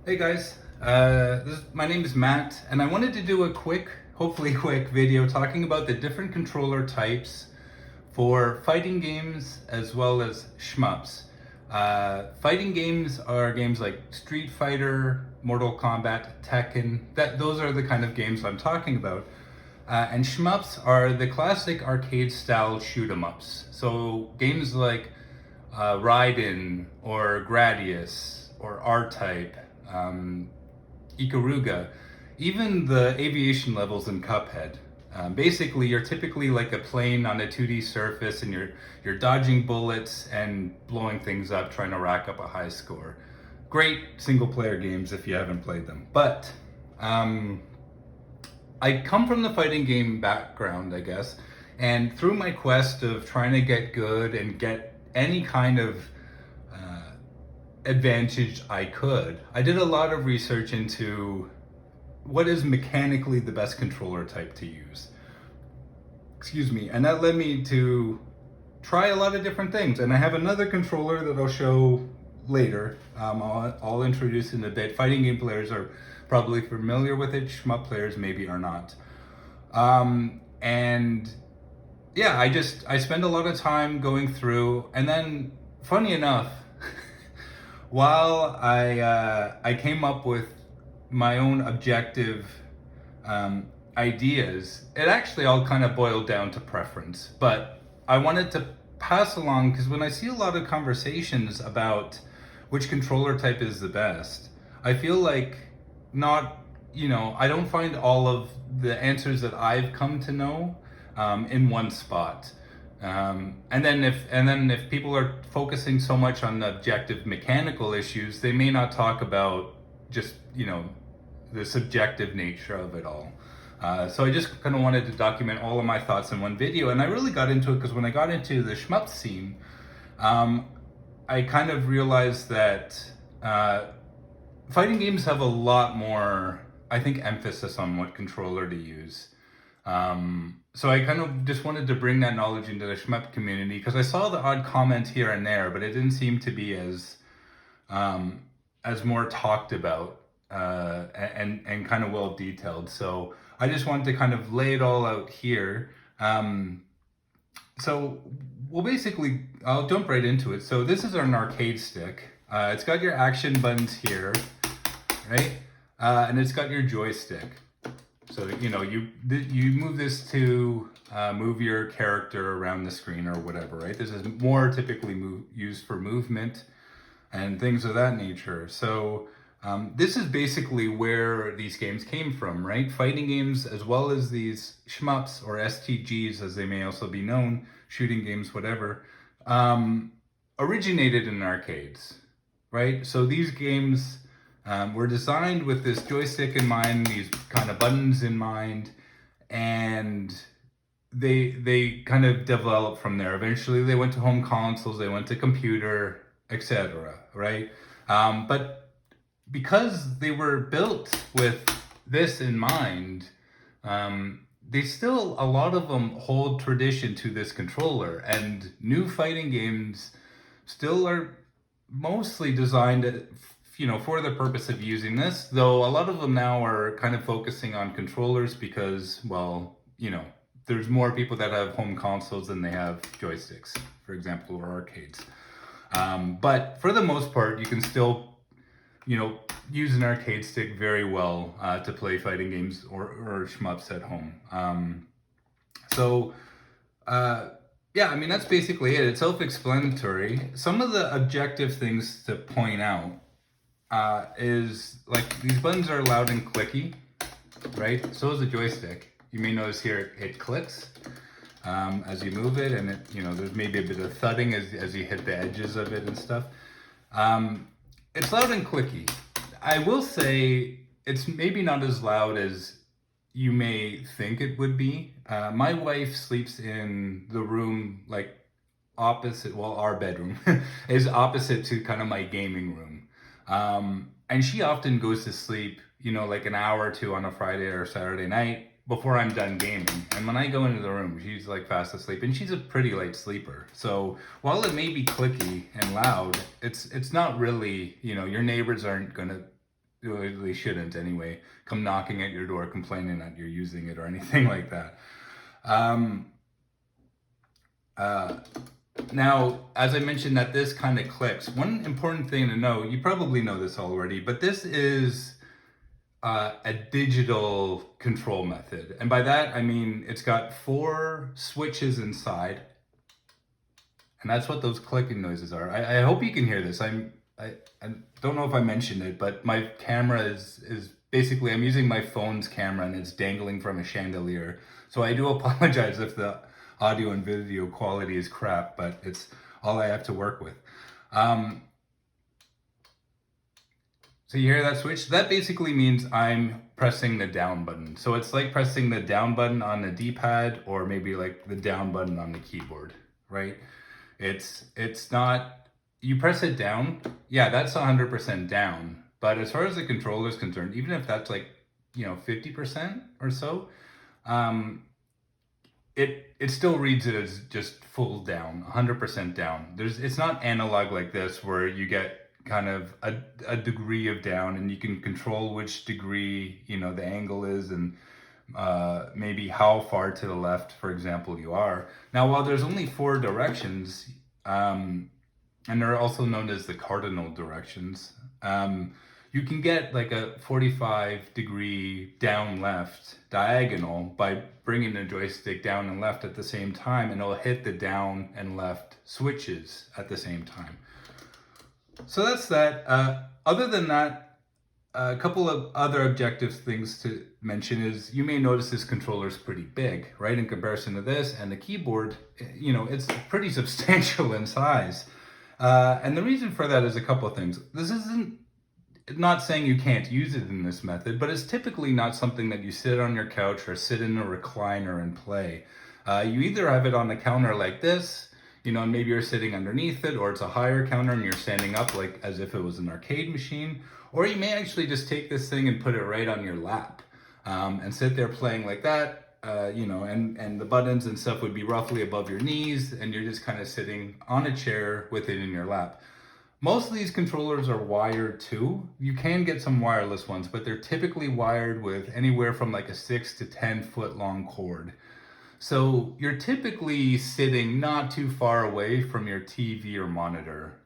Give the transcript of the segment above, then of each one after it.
Hey guys, my name is Matt, and I wanted to do a hopefully quick video talking about the different controller types for fighting games as well as shmups. Fighting games are games like Street Fighter, Mortal Kombat, Tekken. Those are the kind of games I'm talking about. And shmups are the classic arcade style shoot 'em ups. So games like Raiden or Gradius or R-Type, Ikaruga, even the aviation levels in Cuphead. Basically, you're typically like a plane on a 2D surface, and you're dodging bullets and blowing things up, trying to rack up a high score. Great single player games if you haven't played them. But I come from the fighting game background, I guess, and through my quest of trying to get good and get any kind of advantage I could, I did a lot of research into what is mechanically the best controller type to use. Excuse me, and that led me to try a lot of different things. And I have another controller that I'll show later. I'll introduce in a bit. Fighting game players are probably familiar with it. Shmup players maybe are not. And yeah, I spend a lot of time going through, and then funny enough, while I came up with my own objective ideas, it actually all kind of boiled down to preference. But I wanted to pass along, because when I see a lot of conversations about which controller type is the best, I feel like I don't find all of the answers that I've come to know in one spot. And then if people are focusing so much on the objective mechanical issues, they may not talk about just the subjective nature of it all. So I just kind of wanted to document all of my thoughts in one video, and I really got into it because when I got into the shmup scene, I kind of realized that fighting games have a lot more, I think, emphasis on what controller to use. So I kind of just wanted to bring that knowledge into the shmup community, because I saw the odd comment here and there, but it didn't seem to be as more talked about and kind of well detailed. So I just wanted to kind of lay it all out here. So I'll jump right into it. So this is an arcade stick. It's got your action buttons here, right? And it's got your joystick. So you move this to move your character around the screen or whatever, right? This is more typically used for movement and things of that nature. So this is basically where these games came from, right? Fighting games, as well as these shmups or STGs, as they may also be known, shooting games, whatever, originated in arcades, right? So these games were designed with this joystick in mind, these kind of buttons in mind, and they kind of developed from there. Eventually they went to home consoles, they went to computer, etc., right? But because they were built with this in mind, they still, a lot of them hold tradition to this controller, and new fighting games still are mostly designed for the purpose of using this, though a lot of them now are kind of focusing on controllers because, well, there's more people that have home consoles than they have joysticks, for example, or arcades. But for the most part, you can still use an arcade stick very well to play fighting games or shmups at home. Yeah, I mean, that's basically it. It's self-explanatory. Some of the objective things to point out is, like, these buttons are loud and clicky, right? So is the joystick. You may notice here it clicks as you move it, and there's maybe a bit of thudding as you hit the edges of it and stuff. It's loud and clicky. I will say it's maybe not as loud as you may think it would be. My wife sleeps in the room like opposite, well, our bedroom is opposite to kind of my gaming room. And she often goes to sleep, like an hour or two on a Friday or Saturday night before I'm done gaming. And when I go into the room, she's like fast asleep, and she's a pretty light sleeper. So while it may be clicky and loud, it's not really, your neighbors aren't gonna they shouldn't anyway, come knocking at your door complaining that you're using it or anything like that. Um, uh, Now, as I mentioned that this kind of clicks, one important thing to know, you probably know this already, but this is a digital control method. And by that, I mean, it's got 4 switches inside, and that's what those clicking noises are. I hope you can hear this. I don't know if I mentioned it, but my camera is basically, I'm using my phone's camera and it's dangling from a chandelier. So I do apologize if the audio and video quality is crap, but it's all I have to work with. So you hear that switch? That basically means I'm pressing the down button. So it's like pressing the down button on the D-pad, or maybe like the down button on the keyboard, right? It's not, you press it down, yeah, that's 100% down. But as far as the controller is concerned, even if that's like, 50% or so, um, it still reads it as just full down, 100% down. It's not analog like this where you get kind of a degree of down and you can control which degree, the angle is, and maybe how far to the left, for example, you are. Now, while there's only 4 directions, and they're also known as the cardinal directions, you can get like a 45-degree down left diagonal by bringing the joystick down and left at the same time, and it'll hit the down and left switches at the same time. So that's that. Other than that, a couple of other objective things to mention is you may notice this controller is pretty big, right? In comparison to this and the keyboard, it's pretty substantial in size. And the reason for that is a couple of things. This isn't not saying you can't use it in this method, but it's typically not something that you sit on your couch or sit in a recliner and play. You either have it on the counter like this, and maybe you're sitting underneath it, or it's a higher counter and you're standing up like as if it was an arcade machine, or you may actually just take this thing and put it right on your lap and sit there playing like that, and the buttons and stuff would be roughly above your knees, and you're just kind of sitting on a chair with it in your lap. Most of these controllers are wired too. You can get some wireless ones, but they're typically wired with anywhere from like a 6 to 10 foot long cord. So you're typically sitting not too far away from your TV or monitor.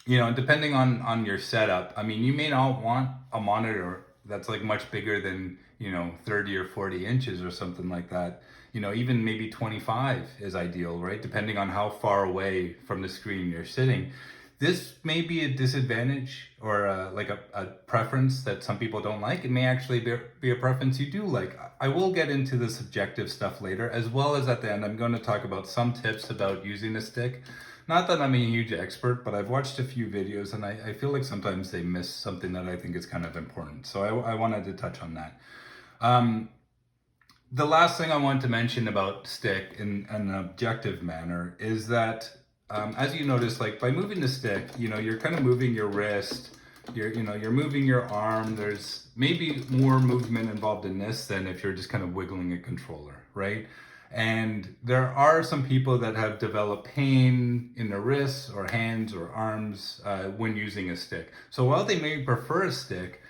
Depending on your setup, I mean, you may not want a monitor that's like much bigger than, 30 or 40 inches or something like that. Even maybe 25 is ideal, right? Depending on how far away from the screen you're sitting. This may be a disadvantage or like a preference that some people don't like. It may actually be a preference you do like. I will get into the subjective stuff later, as well as at the end, I'm going to talk about some tips about using the stick. Not that I'm a huge expert, but I've watched a few videos and I feel like sometimes they miss something that I think is kind of important. So I wanted to touch on that. The last thing I want to mention about stick in an objective manner is that as you notice, like by moving the stick, you're kind of moving your wrist, you're moving your arm. There's maybe more movement involved in this than if you're just kind of wiggling a controller, right? And there are some people that have developed pain in their wrists or hands or arms when using a stick. So while they may prefer a stick,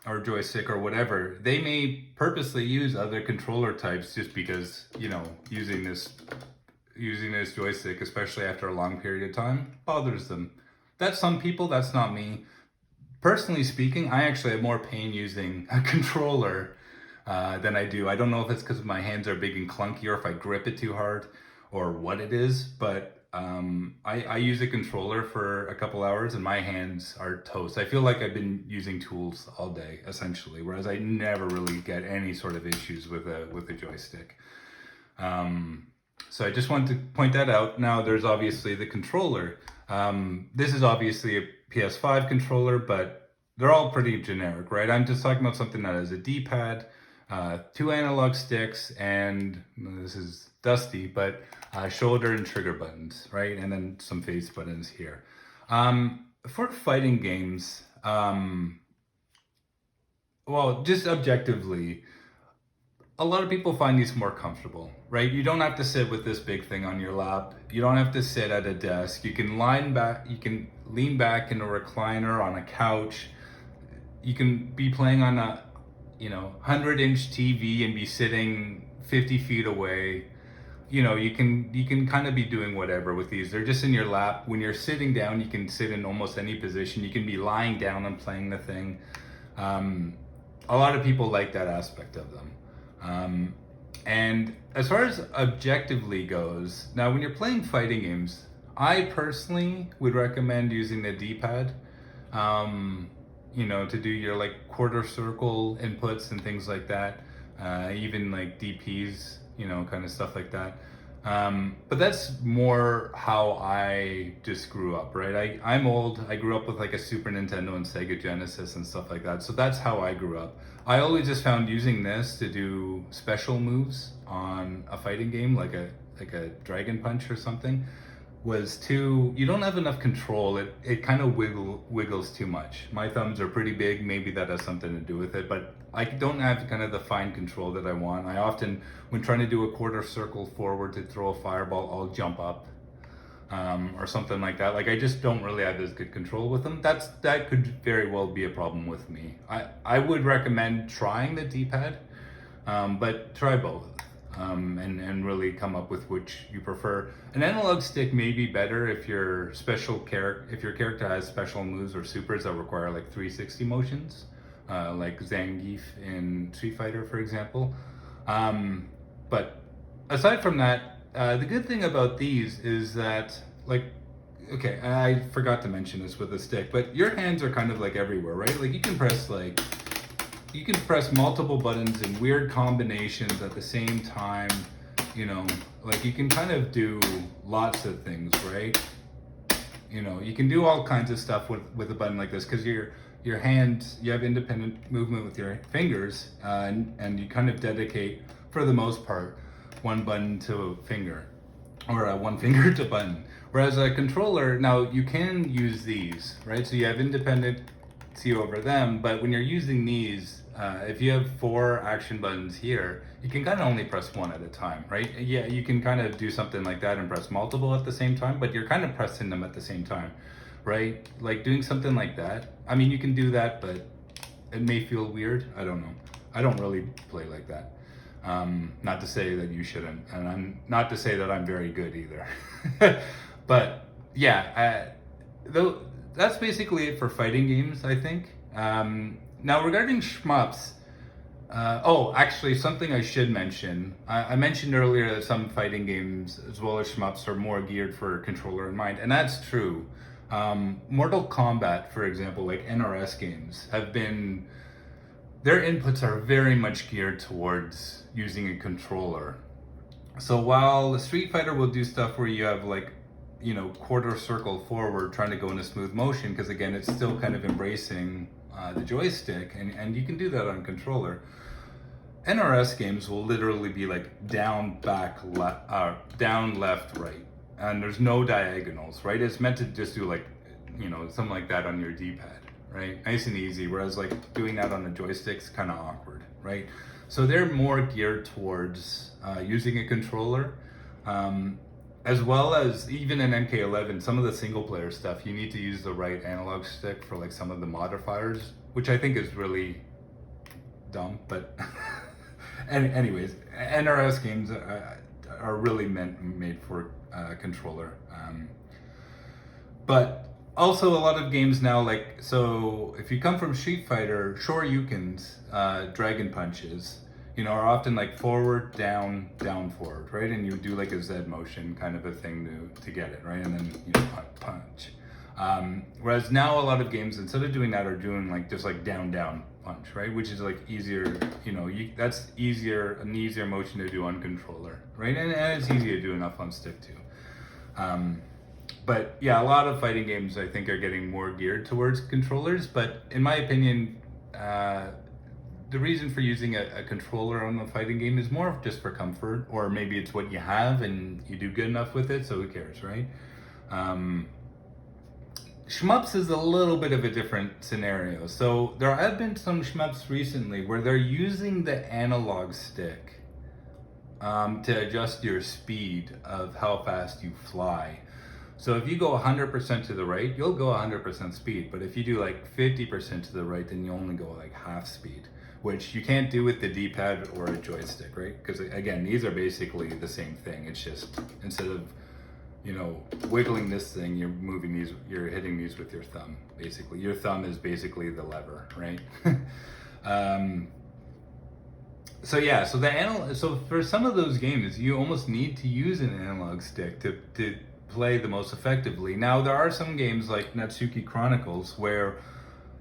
or joystick or whatever, they may purposely use other controller types just because, using this joystick, especially after a long period of time, bothers them. That's some people, that's not me. Personally speaking, I actually have more pain using a controller than I do. I don't know if it's because my hands are big and clunky or if I grip it too hard or what it is, but I use a controller for a couple hours and my hands are toast. I feel like I've been using tools all day, essentially, whereas I never really get any sort of issues with a joystick. So I just wanted to point that out. Now there's obviously the controller. This is obviously a PS5 controller, but they're all pretty generic, right? I'm just talking about something that has a D-pad, 2 analog sticks, and this is dusty, but shoulder and trigger buttons, right? And then some face buttons here. For fighting games, well, just objectively, a lot of people find these more comfortable, right? You don't have to sit with this big thing on your lap. You don't have to sit at a desk. You can lean back in a recliner on a couch. You can be playing on a 100-inch TV and be sitting 50 feet away. You can kind of be doing whatever with these. They're just in your lap. When you're sitting down, you can sit in almost any position. You can be lying down and playing the thing. A lot of people like that aspect of them. And as far as objectively goes, now when you're playing fighting games, I personally would recommend using the D-pad, to do your like quarter circle inputs and things like that, even like DPs, kind of stuff like that. But that's more how I just grew up, right? I'm old. I grew up with like a Super Nintendo and Sega Genesis and stuff like that. So that's how I grew up. I always just found using this to do special moves on a fighting game, like a Dragon Punch or something, you don't have enough control. It kind of wiggles too much. My thumbs are pretty big. Maybe that has something to do with it, but I don't have kind of the fine control that I want. I often, when trying to do a quarter circle forward to throw a fireball, I'll jump up, or something like that. Like I just don't really have as good control with them. That could very well be a problem with me. I would recommend trying the D-pad, but try both. And really come up with which you prefer. An analog stick may be better if your character has special moves or supers that require like 360 motions, like Zangief in Street Fighter, for example. But aside from that, the good thing about these is that, like, okay, I forgot to mention this with the stick, but your hands are kind of like everywhere, right? Like you can press multiple buttons in weird combinations at the same time, like you can kind of do lots of things, right? You can do all kinds of stuff with a button like this because your hands, you have independent movement with your fingers, and you kind of dedicate, for the most part, one button to a finger, or one finger to button. Whereas a controller, now you can use these, right? So you have independency over them, but when you're using these, if you have 4 action buttons here, you can kind of only press one at a time, right? Yeah, you can kind of do something like that and press multiple at the same time, but you're kind of pressing them at the same time, right? Like doing something like that. I mean, you can do that, but it may feel weird. I don't know. I don't really play like that. Not to say that you shouldn't, and I'm not to say that I'm very good either. But yeah, though that's basically it for fighting games, I think. Now regarding shmups, actually something I should mention. I mentioned earlier that some fighting games, as well as shmups, are more geared for controller in mind, and that's true. Mortal Kombat, for example, like NRS games, their inputs are very much geared towards using a controller. So while the Street Fighter will do stuff where you have like, quarter circle forward trying to go in a smooth motion, because again, it's still kind of embracing the joystick, and you can do that on controller. NRS games will literally be like down, back, down, left, right, and there's no diagonals, right? It's meant to just do like, something like that on your D-pad, right? Nice and easy, whereas like doing that on the joystick's kind of awkward, right? So they're more geared towards using a controller. As well as even in MK11, some of the single player stuff, you need to use the right analog stick for like some of the modifiers, which I think is really dumb, but anyways, NRS games are really made for controller. But also a lot of games now, like, so if you come from Street Fighter, Shoryukens, Dragon Punches, are often like forward, down, down, forward, right? And you do like a Z motion kind of a thing to get it, right? And then punch. Whereas now a lot of games, instead of doing that, are doing like just like down, down, punch, right? Which is like easier, that's an easier motion to do on controller, right? And it's easy to do enough on stick too. But yeah, a lot of fighting games I think are getting more geared towards controllers, but in my opinion, the reason for using a controller on a fighting game is more just for comfort, or maybe it's what you have and you do good enough with it, so who cares, right? Shmups is a little bit of a different scenario. So there have been some shmups recently where they're using the analog stick to adjust your speed of how fast you fly. So if you go 100% to the right, you'll go 100% speed. But if you do like 50% to the right, then you only go like half speed, which you can't do with the D-pad or a joystick, right? Because again, these are basically the same thing. It's just instead of, you know, wiggling this thing, you're moving these, you're hitting these with your thumb, basically. Your thumb is basically the lever, right? So yeah, so for some of those games, you almost need to use an analog stick to play the most effectively. Now there are some games like Natsuki Chronicles where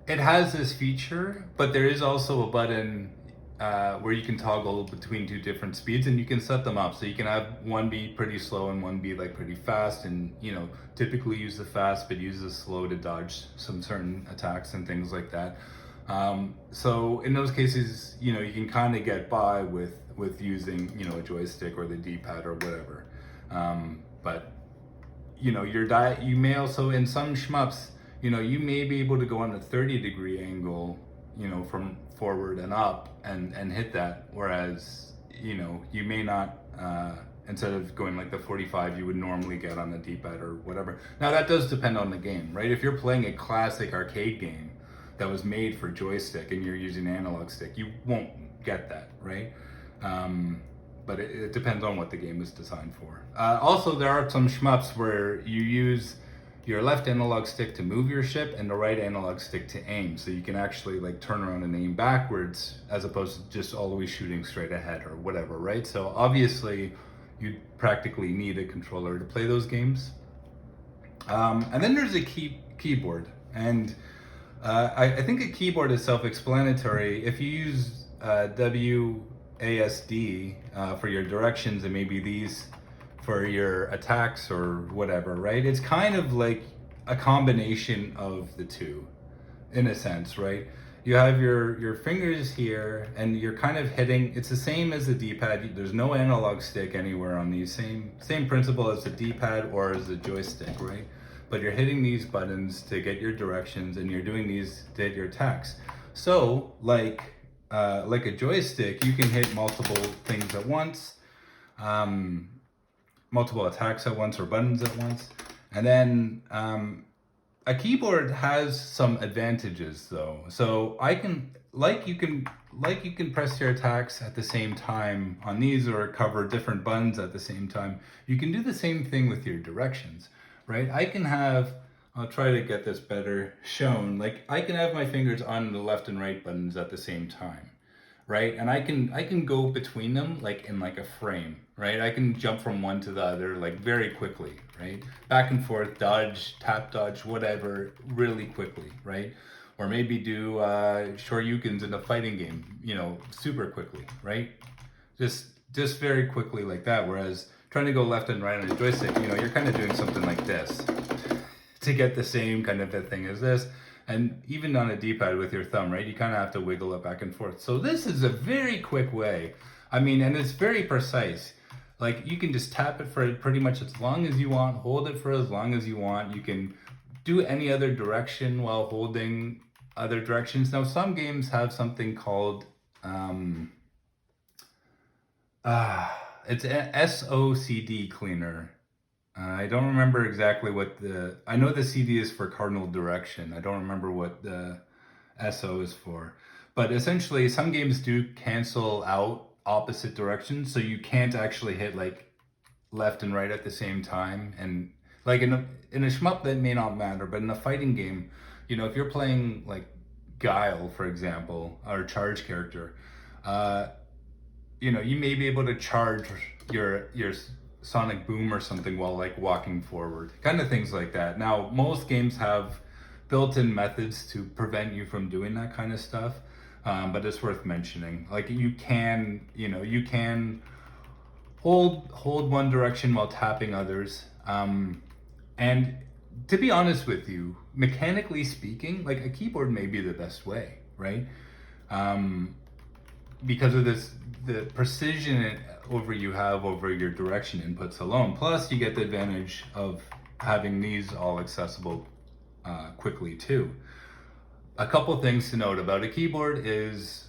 it has this feature, but there is also a button where you can toggle between two different speeds, and you can set them up so you can have one be pretty slow and one be like pretty fast, and you know, typically use the fast but use the slow to dodge some certain attacks and things like that. So in those cases, you know, you can kind of get by with using, you know, a joystick or the D-pad or whatever. But you know, you may also, in some shmups, you know, you may be able to go on a 30-degree angle, you know, from forward and up and hit that, whereas, you know, you may not, instead of going like the 45 you would normally get on the D-pad or whatever. Now that does depend on the game, right? If you're playing a classic arcade game that was made for joystick and you're using an analog stick, you won't get that, right? But it depends on what the game is designed for. Also, there are some shmups where you use your left analog stick to move your ship and the right analog stick to aim. So you can actually like turn around and aim backwards as opposed to just always shooting straight ahead or whatever, right? So obviously you practically need a controller to play those games. And then there's a keyboard. And I think a keyboard is self-explanatory. If you use WASD for your directions and maybe these for your attacks or whatever, right? It's kind of like a combination of the two, in a sense, right? You have your fingers here and you're kind of hitting, it's the same as the D-pad. There's no analog stick anywhere on these, same principle as the D-pad or as the joystick, right? But you're hitting these buttons to get your directions and you're doing these to hit your attacks. So like a joystick, you can hit multiple things at once, multiple attacks at once or buttons at once. And then a keyboard has some advantages though. So you can press your attacks at the same time on these or cover different buttons at the same time. You can do the same thing with your directions, right? I'll try to get this better shown. Like I can have my fingers on the left and right buttons at the same time, right? And I can go between them like in like a frame, right? I can jump from one to the other like very quickly, right? Back and forth, dodge, tap dodge, whatever, really quickly, right? Or maybe do shoryukens in a fighting game, you know, super quickly, right? Just very quickly like that. Whereas trying to go left and right on a joystick, you know, you're kind of doing something like this to get the same kind of a thing as this. And even on a D-pad with your thumb, right, you kind of have to wiggle it back and forth. So this is a very quick way. I mean, and it's very precise. Like you can just tap it for pretty much as long as you want, hold it for as long as you want. You can do any other direction while holding other directions. Now, some games have something called, it's an SOCD cleaner. I don't remember exactly what I know the CD is for cardinal direction. I don't remember what the SO is for. But essentially, some games do cancel out opposite directions, so you can't actually hit like left and right at the same time. And like in a shmup, that may not matter, but in a fighting game, you know, if you're playing like Guile, for example, or charge character, you know, you may be able to charge your sonic boom or something while like walking forward, kind of things like that. Now, most games have built-in methods to prevent you from doing that kind of stuff, but it's worth mentioning. Like you can hold one direction while tapping others, and to be honest with you, mechanically speaking, like a keyboard may be the best way, right? Because of the precision you have over your direction inputs alone. Plus you get the advantage of having these all accessible quickly too. A couple things to note about a keyboard is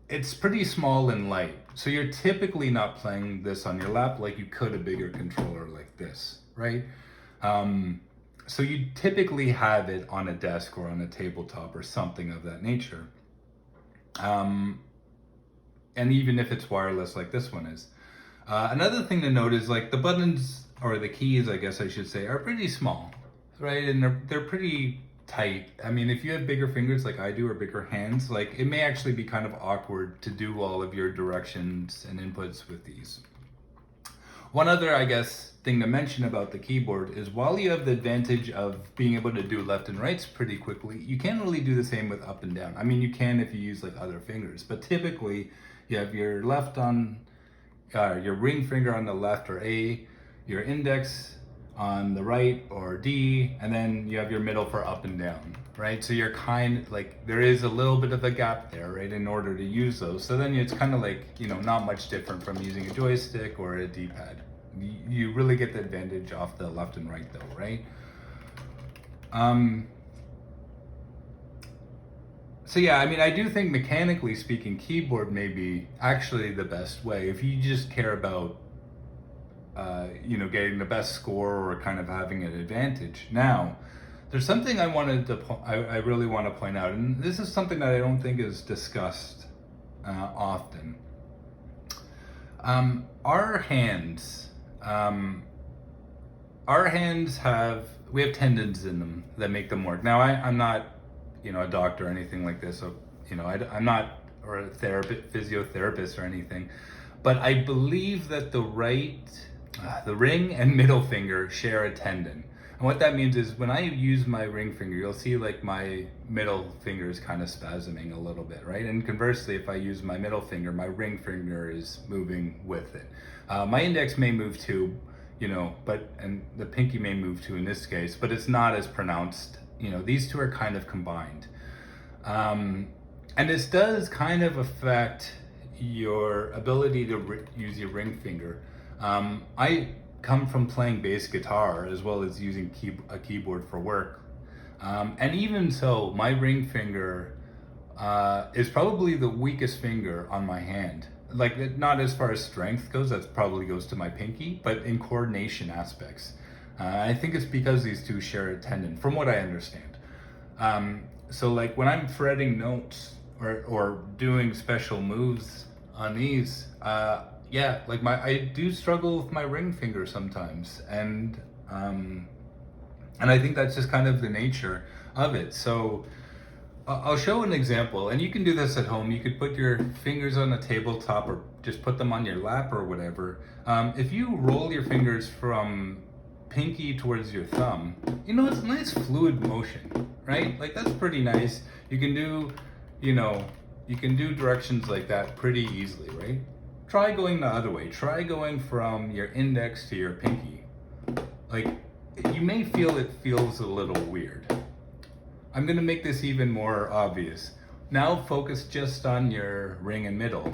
it's pretty small and light. So you're typically not playing this on your lap like you could a bigger controller like this, right? So you typically have it on a desk or on a tabletop or something of that nature. And even if it's wireless like this one is. Another thing to note is like the buttons, or the keys, I guess I should say, are pretty small, right? And they're pretty tight. I mean, if you have bigger fingers like I do, or bigger hands, like it may actually be kind of awkward to do all of your directions and inputs with these. One other, I guess, thing to mention about the keyboard is while you have the advantage of being able to do left and rights pretty quickly, you can't really do the same with up and down. I mean, you can if you use like other fingers, but typically you have your left on, your ring finger on the left or A, your index on the right or D, and then you have your middle for up and down, right? So you're kind like, there is a little bit of a gap there, right, in order to use those. So then it's kind of like, you know, not much different from using a joystick or a D-pad. You really get the advantage off the left and right though, right? So yeah, I mean, I do think mechanically speaking, keyboard may be actually the best way if you just care about you know, getting the best score or kind of having an advantage. Now, there's something I wanted to, I really want to point out, and this is something that I don't think is discussed often. Our hands have, we have tendons in them that make them work. Now, I'm not, you know, a doctor or anything like this, so, you know, I'm not, or a physiotherapist or anything, but I believe that the ring and middle finger share a tendon. And what that means is when I use my ring finger, you'll see like my middle finger is kind of spasming a little bit, right? And conversely, if I use my middle finger, my ring finger is moving with it. My index may move too, you know, and the pinky may move too in this case, but it's not as pronounced. You know, these two are kind of combined. And this does kind of affect your ability to use your ring finger. I come from playing bass guitar as well as using a keyboard for work. And even so, my ring finger is probably the weakest finger on my hand. Like, not as far as strength goes, that probably goes to my pinky, but in coordination aspects. I think it's because these two share a tendon, from what I understand. So like when I'm fretting notes or doing special moves on these, yeah, like I do struggle with my ring finger sometimes, and I think that's just kind of the nature of it. So I'll show an example, and you can do this at home. You could put your fingers on a tabletop or just put them on your lap or whatever. If you roll your fingers from pinky towards your thumb, you know, it's a nice fluid motion, right? Like that's pretty nice. You can do, you know, you can do directions like that pretty easily, right? Try going the other way. Try going from your index to your pinky. Like, you may feel it feels a little weird. I'm gonna make this even more obvious. Now focus just on your ring and middle.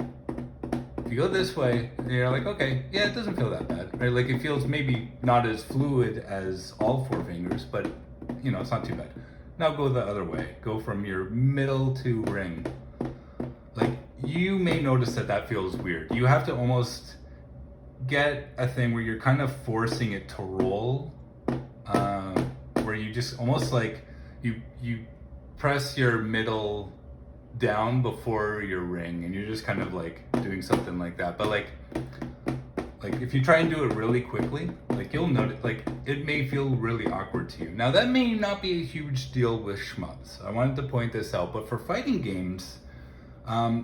If you go this way, you're like, okay, yeah, it doesn't feel that bad, right? Like it feels maybe not as fluid as all four fingers, but you know, it's not too bad. Now go the other way. Go from your middle to ring. Like, you may notice that feels weird. You have to almost get a thing where you're kind of forcing it to roll, where you just almost like you press your middle down before your ring, and you're just kind of like doing something like that. But like if you try and do it really quickly, like you'll notice, like it may feel really awkward to you. Now that may not be a huge deal with shmups. I wanted to point this out, but for fighting games,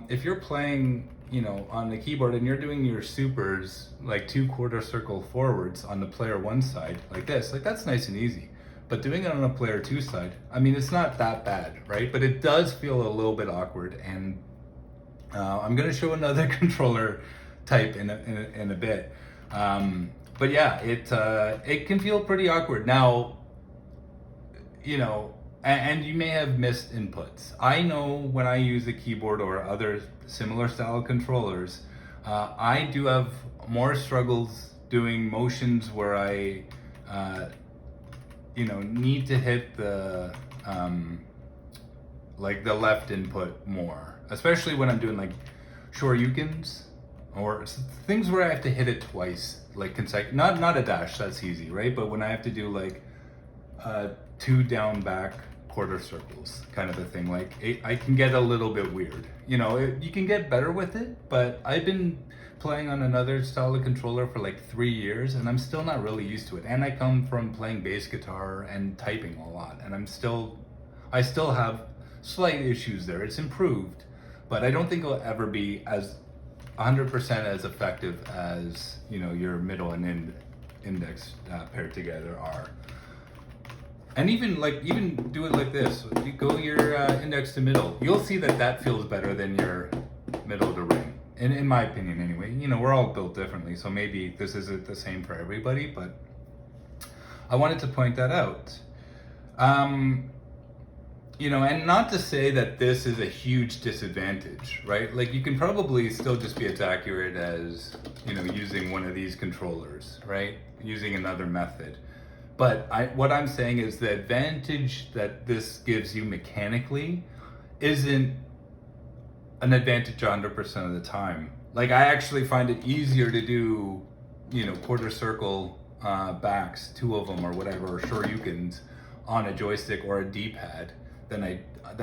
if you're playing, you know, on the keyboard and you're doing your supers, like 2 quarter circle forwards on the player 1 side, like this, like that's nice and easy. But doing it on a player 2 side, I mean, it's not that bad, right? But it does feel a little bit awkward. And I'm gonna show another controller type in a bit. But yeah, it can feel pretty awkward. Now, you know, and you may have missed inputs. I know when I use a keyboard or other similar style controllers, I do have more struggles doing motions where I, need to hit the like the left input more, especially when I'm doing like shoryukens or things where I have to hit it twice, like not a dash, that's easy, right? But when I have to do like 2 down back quarter circles kind of a thing, like I can get a little bit weird. You can get better with it, but I've been playing on another style of controller for like 3 years and I'm still not really used to it. And I come from playing bass guitar and typing a lot, and I still have slight issues there. It's improved, but I don't think it'll ever be as 100% as effective as your middle and index paired together are. And even do it like this. You go your index to middle. You'll see that feels better than your middle to ring. In my opinion, anyway. We're all built differently, so maybe this isn't the same for everybody, but I wanted to point that out. And not to say that this is a huge disadvantage, right? Like you can probably still just be as accurate as, using one of these controllers, right? Using another method. But what I'm saying is the advantage that this gives you mechanically isn't an advantage 100% of the time. Like I actually find it easier to do, quarter circle backs, 2 of them or whatever, or shoryukens on a joystick or a D-pad than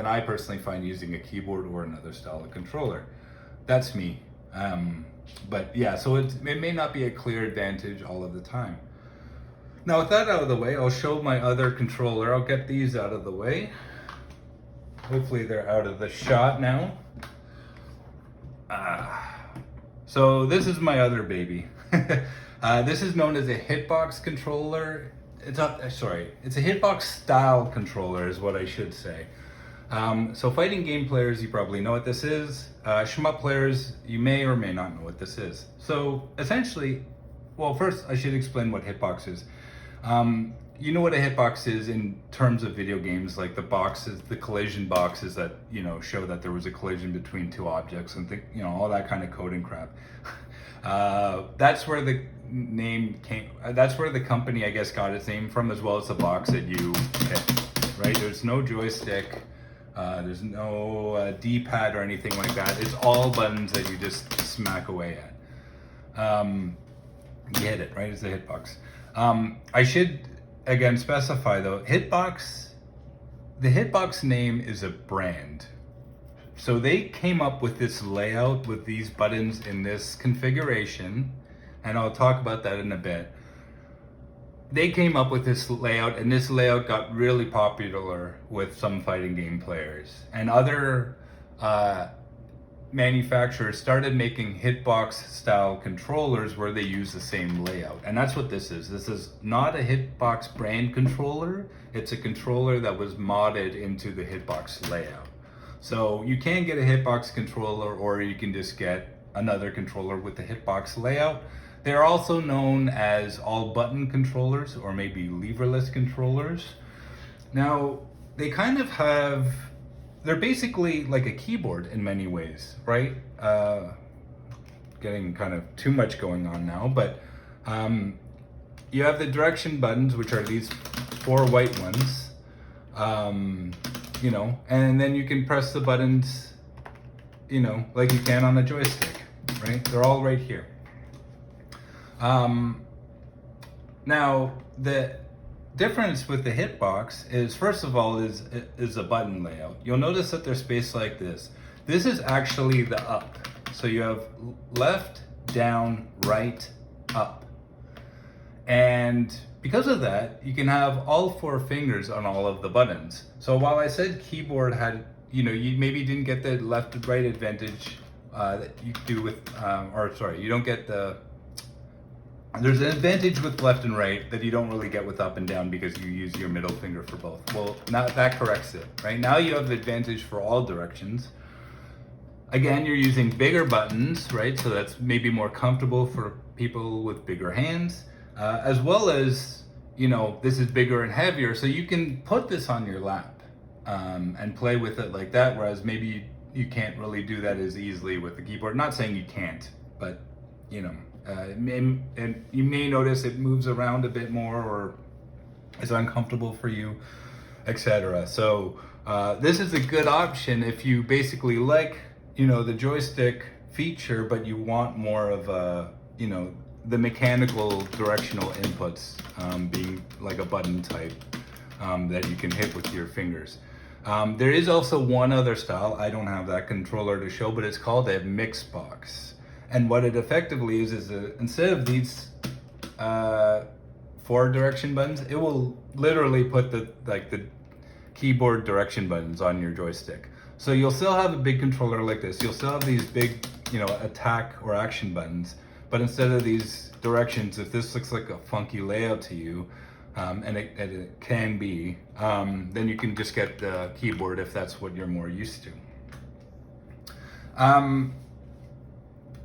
I personally find using a keyboard or another style of controller. That's me. But yeah, so it may not be a clear advantage all of the time. Now with that out of the way, I'll show my other controller. I'll get these out of the way. Hopefully they're out of the shot now. So this is my other baby. This is known as a Hitbox controller. It's a Hitbox-style controller is what I should say. So fighting game players, you probably know what this is. Shmup players, you may or may not know what this is. So essentially, well, first I should explain what Hitbox is. You know what a hitbox is in terms of video games, like the boxes, the collision boxes that, show that there was a collision between 2 objects and all that kind of coding crap. That's where the name came, that's where the company, I guess, got its name from, as well as the box that you hit, right? There's no joystick, there's no D-pad or anything like that. It's all buttons that you just smack away at. You hit it, right? It's a hitbox. I should, again, specify though, the Hitbox name is a brand. So they came up with this layout with these buttons in this configuration, and I'll talk about that in a bit. They came up with this layout, and this layout got really popular with some fighting game players. And other manufacturers started making Hitbox-style controllers where they use the same layout. And that's what this is. This is not a Hitbox brand controller. It's a controller that was modded into the Hitbox layout. So you can get a Hitbox controller, or you can just get another controller with the Hitbox layout. They're also known as all-button controllers, or maybe leverless controllers. Now, they kind of have, they're basically like a keyboard in many ways, right? Getting kind of too much going on now, but you have the direction buttons, which are these 4 white ones, and then you can press the buttons, like you can on a joystick, right? They're all right here. Now, the difference with the Hitbox is, first of all, is a button layout. You'll notice that they're spaced like this. This is actually the up. So you have left, down, right, up. And because of that, you can have all 4 fingers on all of the buttons. So while I said keyboard had, you maybe didn't get the left to right advantage that you do with, you don't get there's an advantage with left and right that you don't really get with up and down because you use your middle finger for both. Well, now that corrects it, right? Now you have the advantage for all directions. Again, you're using bigger buttons, right? So that's maybe more comfortable for people with bigger hands, as well as, this is bigger and heavier. So you can put this on your lap and play with it like that, whereas maybe you can't really do that as easily with the keyboard. Not saying you can't, but, and you may notice it moves around a bit more, or is uncomfortable for you, etc. So this is a good option if you basically like, the joystick feature, but you want more of a, the mechanical directional inputs, being like a button type, that you can hit with your fingers. There is also one other style. I don't have that controller to show, but it's called a mix box. And what it effectively is instead of these four direction buttons, it will literally put the keyboard direction buttons on your joystick. So you'll still have a big controller like this. You'll still have these big, attack or action buttons. But instead of these directions, if this looks like a funky layout to you, and it can be, then you can just get the keyboard if that's what you're more used to.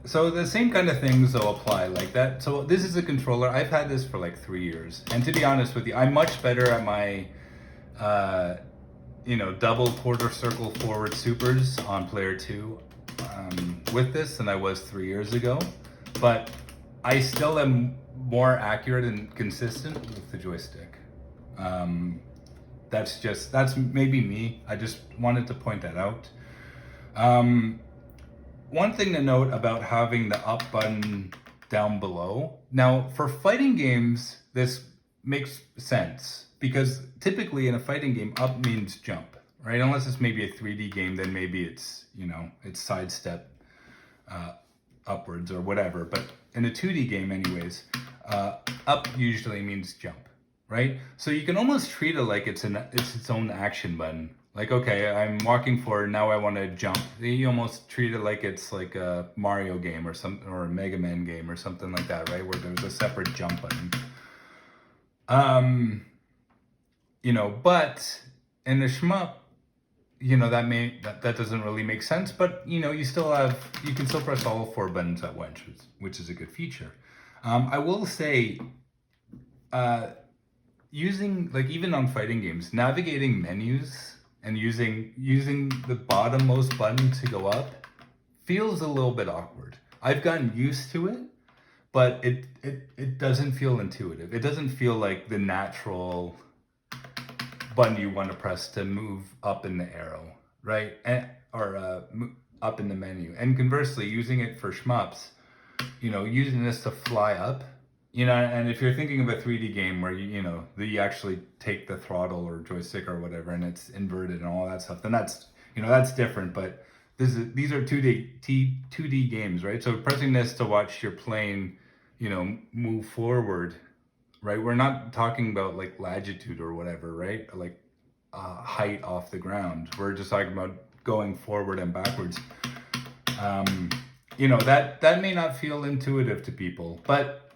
So the same kind of things will apply like that. So this is a controller. I've had this for like 3 years. And to be honest with you, I'm much better at my, double quarter circle forward supers on player 2 with this than I was 3 years ago. But I still am more accurate and consistent with the joystick. That's maybe me. I just wanted to point that out. One thing to note about having the up button down below. Now, for fighting games, this makes sense because typically in a fighting game, up means jump, right? Unless it's maybe a 3D game, then maybe it's, it's sidestep upwards or whatever. But in a 2D game anyways, up usually means jump, right? So you can almost treat it like it's its own action button. Like, okay, I'm walking forward, now I want to jump. You almost treat it like it's like a Mario game or a Mega Man game or something like that, right? Where there's a separate jump button. But in the shmup, that doesn't really make sense, but you can still press all 4 buttons at once, which is a good feature. I will say, using, like, even on fighting games, navigating menus and using the bottommost button to go up feels a little bit awkward. I've gotten used to it, but it doesn't feel intuitive. It doesn't feel like the natural button you want to press to move up in the arrow, right? Or up in the menu. And conversely, using it for shmups, using this to fly up, and if you're thinking of a 3D game where you actually take the throttle or joystick or whatever and it's inverted and all that stuff, then that's different. But these are 2D games, right? So pressing this to watch your plane, move forward, right? We're not talking about like latitude or whatever, right? Like height off the ground. We're just talking about going forward and backwards. That may not feel intuitive to people, but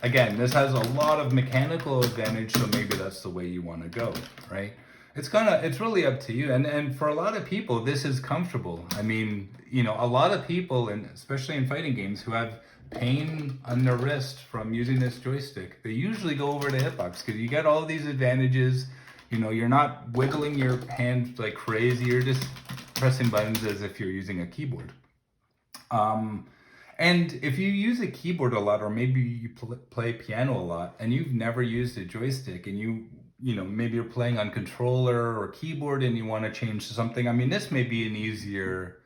again, this has a lot of mechanical advantage, so maybe that's the way you want to go, right? It's really up to you. And for a lot of people, this is comfortable. I mean, a lot of people, and especially in fighting games, who have pain on their wrist from using this joystick, they usually go over to Hitbox because you get all these advantages. You're not wiggling your hand like crazy. You're just pressing buttons as if you're using a keyboard. And if you use a keyboard a lot, or maybe you play piano a lot and you've never used a joystick, and maybe you're playing on controller or keyboard and you want to change to something, I mean, this may be an easier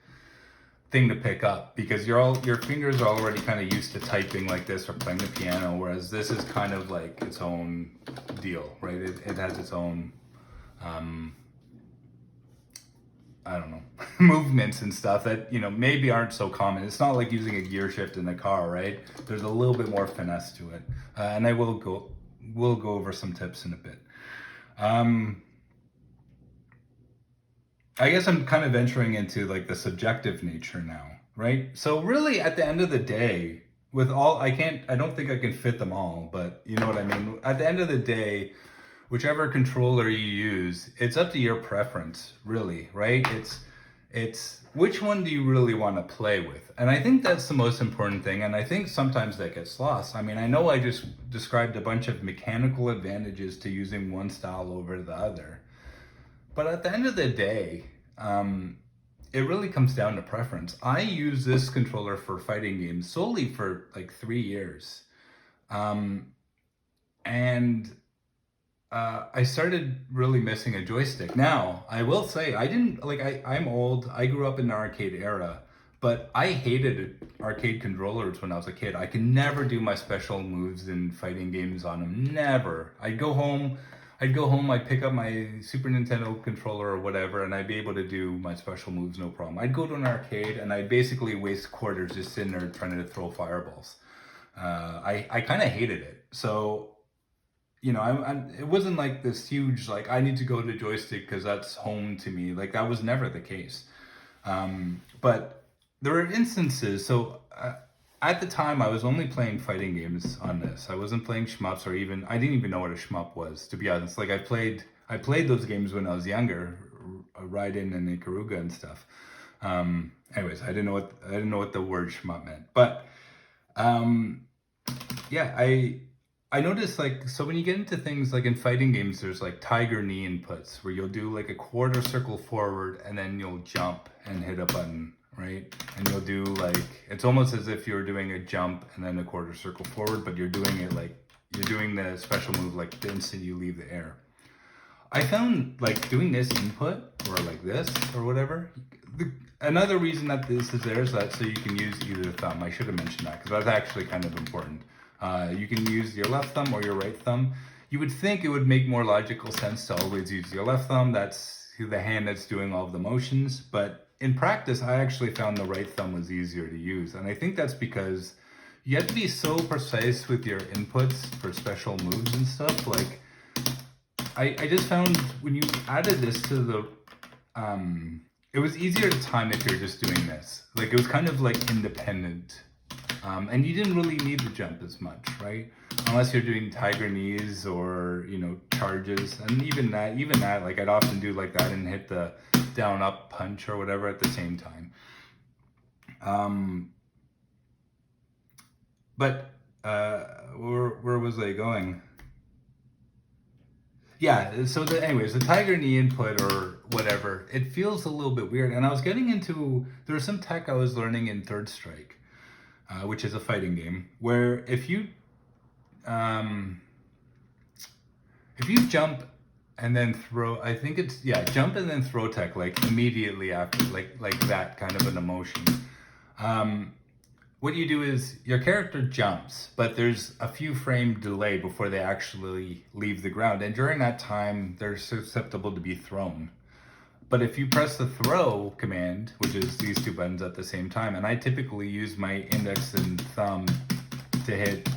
thing to pick up because your fingers are already kind of used to typing like this or playing the piano, whereas this is kind of like its own deal, right? It has its own I don't know, movements and stuff that, maybe aren't so common. It's not like using a gear shift in a car, right? There's a little bit more finesse to it. And I will go over some tips in a bit. I guess I'm kind of venturing into like the subjective nature now, right? So really at the end of the day, I don't think I can fit them all, but you know what I mean? At the end of the day, whichever controller you use, it's up to your preference, really, right? It's which one do you really want to play with? And I think that's the most important thing. And I think sometimes that gets lost. I mean, I know I just described a bunch of mechanical advantages to using one style over the other. But at the end of the day, it really comes down to preference. I use this controller for fighting games solely for like 3 years. And I started really missing a joystick. Now, I will say, I didn't like. I'm old. I grew up in the arcade era, but I hated arcade controllers when I was a kid. I could never do my special moves in fighting games on them. Never. I'd go home. I'd pick up my Super Nintendo controller or whatever, and I'd be able to do my special moves no problem. I'd go to an arcade and I'd basically waste quarters just sitting there trying to throw fireballs. I kind of hated it. So it wasn't like this huge, like, I need to go to joystick because that's home to me. Like, that was never the case. But there were instances. So at the time, I was only playing fighting games on this. I wasn't playing shmups, or even, I didn't even know what a shmup was, to be honest. Like, I played those games when I was younger, Raiden and Ikaruga and stuff. Anyways, I didn't know what the word shmup meant. But yeah, I noticed, like, so when you get into things like in fighting games, there's like tiger knee inputs where you'll do like a quarter circle forward and then you'll jump and hit a button, right? And you'll do like, it's almost as if you're doing a jump and then a quarter circle forward, but you're doing it like, you're doing the special move like the instant you leave the air. I found like doing this input or like this or whatever. Another reason that this is there is that so you can use either thumb. I should have mentioned that because that's actually kind of important. You can use your left thumb or your right thumb. You would think it would make more logical sense to always use your left thumb. That's the hand that's doing all of the motions. But in practice, I actually found the right thumb was easier to use. And I think that's because you have to be so precise with your inputs for special moves and stuff. Like, I just found when you added this to the, it was easier to time if you're just doing this. Like, it was kind of like independent. And you didn't really need to jump as much, right? Unless you're doing tiger knees or, charges. And even that, like, I'd often do like that and hit the down up punch or whatever at the same time. But where was I going? Yeah, so anyways, the tiger knee input or whatever, it feels a little bit weird. And I was getting into, there was some tech I was learning in Third Strike. Which is a fighting game, where if you jump and then throw, I think it's, jump and then throw tech, like immediately after, like that kind of an emotion. What you do is your character jumps, but there's a few frame delay before they actually leave the ground, and during that time they're susceptible to be thrown. But if you press the throw command, which is these two buttons at the same time, and I typically use my index and thumb to hit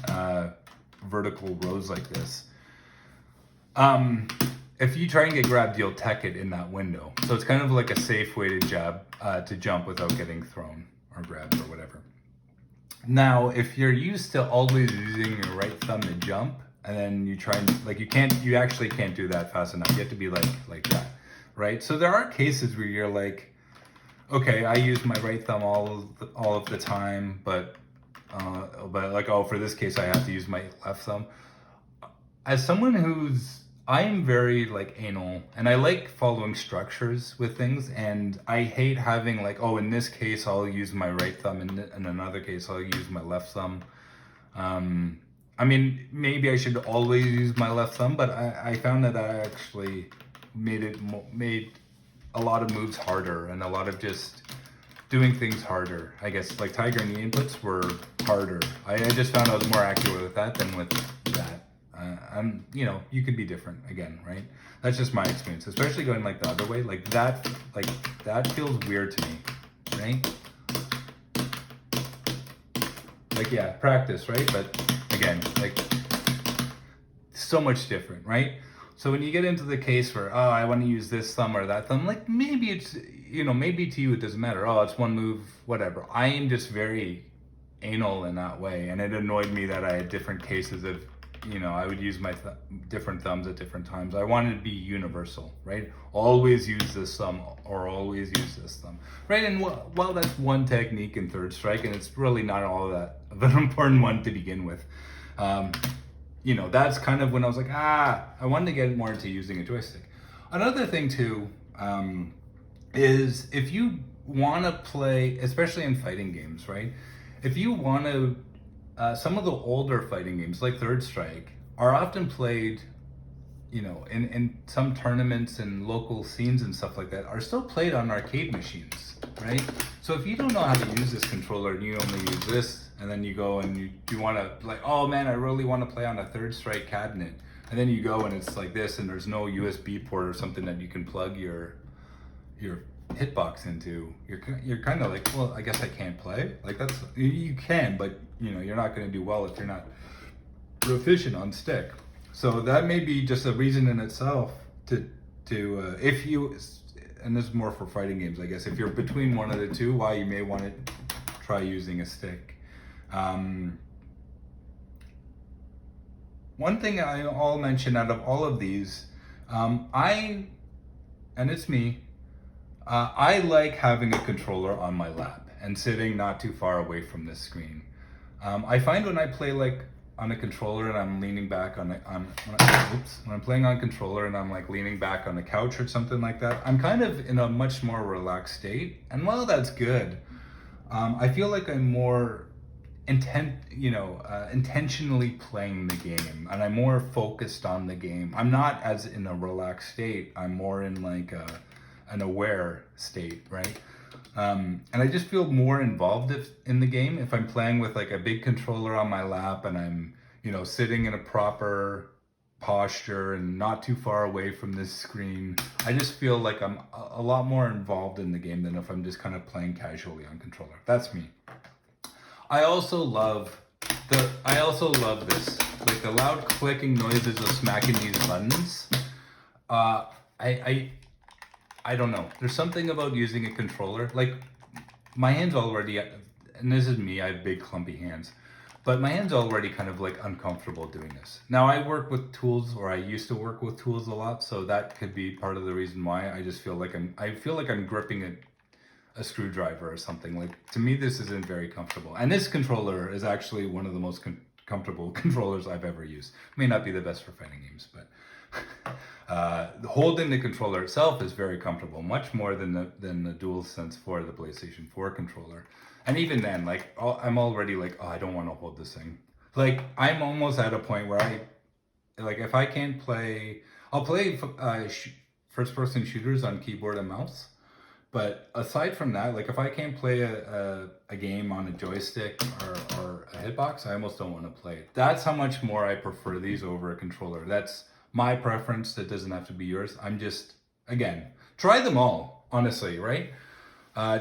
vertical rows like this. If you try and get grabbed, you'll tech it in that window. So it's kind of like a safe way to jump without getting thrown or grabbed or whatever. Now, if you're used to always using your right thumb to jump, and then you try and, like, you actually can't do that fast enough. You have to be like that. Right? So there are cases where you're like, okay, I use my right thumb all of the time, but like, oh, for this case, I have to use my left thumb. As someone I'm very like anal, and I like following structures with things, and I hate having like, oh, in this case, I'll use my right thumb, and in another case, I'll use my left thumb. I mean, maybe I should always use my left thumb, but I found that I actually made a lot of moves harder and a lot of just doing things harder. I guess like tiger knee inputs were harder. I just found I was more accurate with that than with that. You could be different again, right? That's just my experience, especially going like the other way. Like that feels weird to me, right? Like, yeah, practice, right? But again, like, so much different, right? So when you get into the case where, oh, I want to use this thumb or that thumb, like, maybe it's, maybe to you it doesn't matter. Oh, it's one move, whatever. I am just very anal in that way. And it annoyed me that I had different cases of, I would use my different thumbs at different times. I wanted to be universal, right? Always use this thumb or always use this thumb, right? And while that's one technique in Third Strike, and it's really not all that of an important one to begin with, that's kind of when I was like, I wanted to get more into using a joystick. Another thing too, is if you want to play, especially in fighting games, right? If you want to, some of the older fighting games like Third Strike are often played in some tournaments and local scenes and stuff like that are still played on arcade machines, right? So if you don't know how to use this controller and you only use this, and then you go and you want to like, oh man, I really want to play on a Third Strike cabinet, and then you go and it's like this, and there's no USB port or something that you can plug your hitbox into, you're kind of like, well, I guess I can't play. Like that's, you can, but you're not going to do well if you're not proficient on stick. So that may be just a reason in itself to if you, and this is more for fighting games, I guess, if you're between one of the two, why you may want to try using a stick. One thing I'll mention out of all of these, and it's me, I like having a controller on my lap and sitting not too far away from the screen. I find when I play like on a controller and I'm leaning back when I'm playing on controller and I'm like leaning back on the couch or something like that, I'm kind of in a much more relaxed state. And while that's good, I feel like I'm more intentionally playing the game, and I'm more focused on the game. I'm not as in a relaxed state. I'm more in like an aware state, right? And I just feel more involved in the game if I'm playing with like a big controller on my lap and I'm, sitting in a proper posture and not too far away from this screen. I just feel like I'm a lot more involved in the game than if I'm just kind of playing casually on controller. That's me. I also love this, like the loud clicking noises of smacking these buttons. I don't know. There's something about using a controller. Like my hands already, and this is me, I have big clumpy hands, but my hands already kind of like uncomfortable doing this. Now I work with tools, or I used to work with tools a lot, so that could be part of the reason why. I just feel like I'm gripping a screwdriver or something. Like to me, this isn't very comfortable. And this controller is actually one of the most comfortable controllers I've ever used. May not be the best for fighting games, but holding the controller itself is very comfortable, much more than the DualSense 4, the PlayStation 4 controller. And even then, like I'm already like, oh, I don't want to hold this thing. Like I'm almost at a point where if I can't play, I'll play first-person shooters on keyboard and mouse. But aside from that, like if I can't play a game on a joystick or a hitbox, I almost don't want to play it. That's how much more I prefer these over a controller. That's my preference. That doesn't have to be yours. I'm just, again, try them all, honestly, right?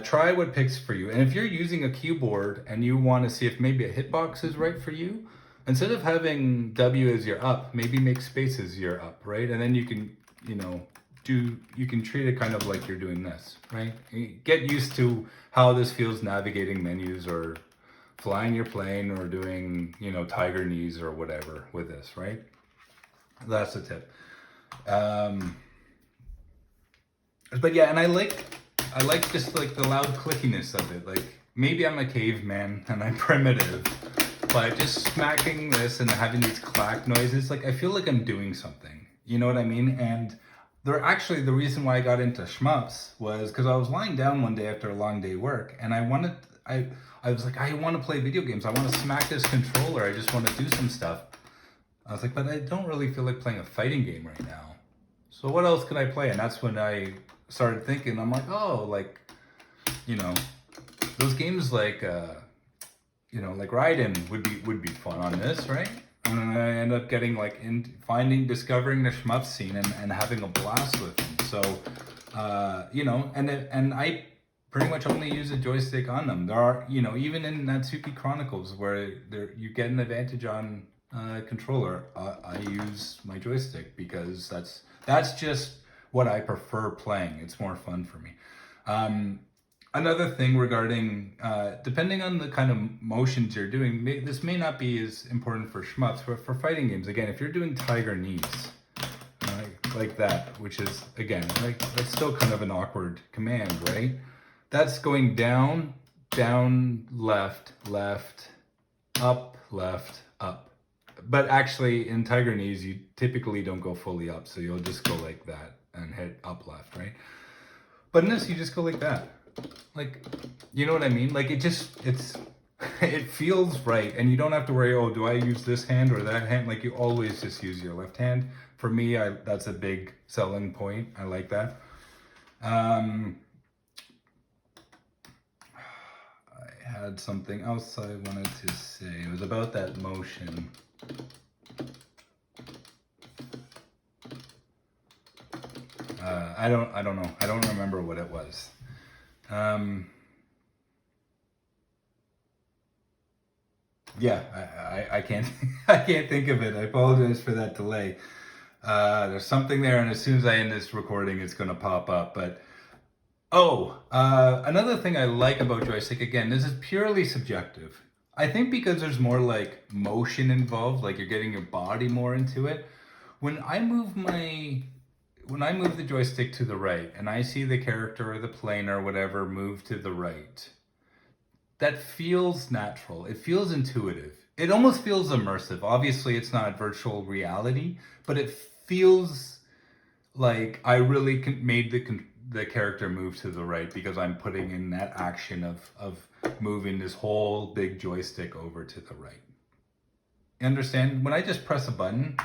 Try what picks for you. And if you're using a keyboard and you want to see if maybe a hitbox is right for you, instead of having W as your up, maybe make space as your up, right? And then you can, you can treat it kind of like you're doing this, right? Get used to how this feels navigating menus or flying your plane or doing, tiger knees or whatever with this, right? That's the tip. But yeah, and I like just like the loud clickiness of it. Like maybe I'm a caveman and I'm primitive, but just smacking this and having these clack noises, like I feel like I'm doing something. You know what I mean? And the reason why I got into Shmups was because I was lying down one day after a long day work, and I was like, I want to play video games. I want to smack this controller. I just want to do some stuff. I was like, but I don't really feel like playing a fighting game right now. So what else could I play? And that's when I started thinking, I'm like, oh, like, those games like, like Raiden would be fun on this, right? And then I end up getting like discovering the Shmup scene and having a blast with them. So, and I pretty much only use a joystick on them. There are, even in Natsuki Chronicles where you get an advantage on controller, I use my joystick because that's just what I prefer playing. It's more fun for me. Another thing regarding, depending on the kind of motions you're doing, this may not be as important for Shmups, but for fighting games, again, if you're doing tiger knees, like that, which is, again, like that's still kind of an awkward command, right? That's going down, down, left, left, up, up. But actually, in tiger knees, you typically don't go fully up, so you'll just go like that and hit up, left, right? But in this, you just go like that. Like, you know what I mean? Like, it feels right, and you don't have to worry, oh, do I use this hand or that hand? Like, you always just use your left hand. For me, that's a big selling point. I like that. I had something else I wanted to say. It was about that motion. I don't know. I don't remember what it was. Yeah, I can't I can't think of it. I apologize for that delay. There's something there, and as soon as I end this recording, it's going to pop up. But another thing I like about joystick, again, this is purely subjective. I think because there's more like motion involved, like you're getting your body more into it. When I move the joystick to the right and I see the character or the plane or whatever move to the right, that feels natural. It feels intuitive. It almost feels immersive. Obviously, it's not virtual reality, but it feels like I really made the character move to the right because I'm putting in that action of moving this whole big joystick over to the right. You understand? When I just press a button,